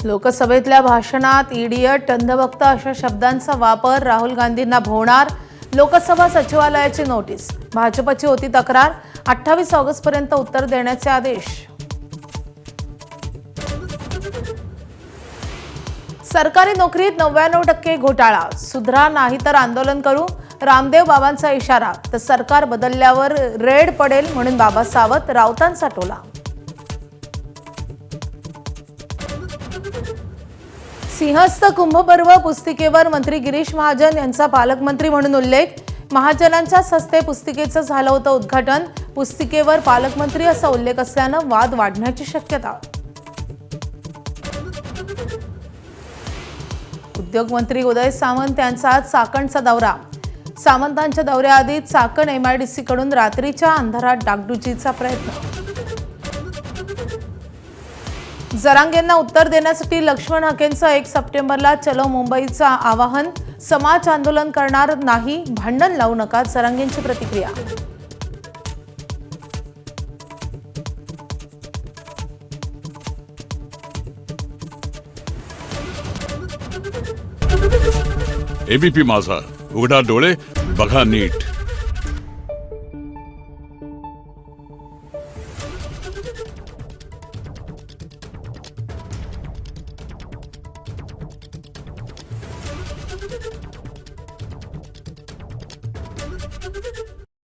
लोकसभेतल्या भाषणात इडियट, अंधभक्त अशा शब्दांचा वापर राहुल गांधींना भोवणार. लोकसभा सचिवालयाची नोटीस. भाजपची होती तक्रार. 28 ऑगस्टपर्यंत उत्तर देण्याचे आदेश. सरकारी नोकरीत 99% घोटाळा. सुधरा नाही तर आंदोलन करू. रामदेव बाबांचा इशारा. तर सरकार बदलल्यावर रेड पडेल म्हणून बाबा सावत. राऊतांचा टोला. सिंहस्थ कुंभपर्व पुस्तिकेवर मंत्री गिरीश महाजन यांचा पालकमंत्री म्हणून उल्लेख. महाजनांच्याच हस्ते पुस्तिकेचं झालं होतं उद्घाटन. पुस्तिकेवर पालकमंत्री असा उल्लेख असल्यानं वाद वाढण्याची शक्यता. उद्योगमंत्री उदय सामंत यांचा आज चाकणचा दौरा. सामंतांच्या दौऱ्याआधी चाकण MIDC कडून रात्रीच्या अंधारात डागडुजीचा प्रयत्न. जरांगेंना उत्तर देण्यासाठी लक्ष्मण हाकेंचं 1 सप्टेंबरला चलो मुंबईचं आवाहन. समाज आंदोलन करणार नाही, भांडण लावू नका. जरांगेंची प्रतिक्रिया. ABP माझा, उघडा डोळे बघा नीट.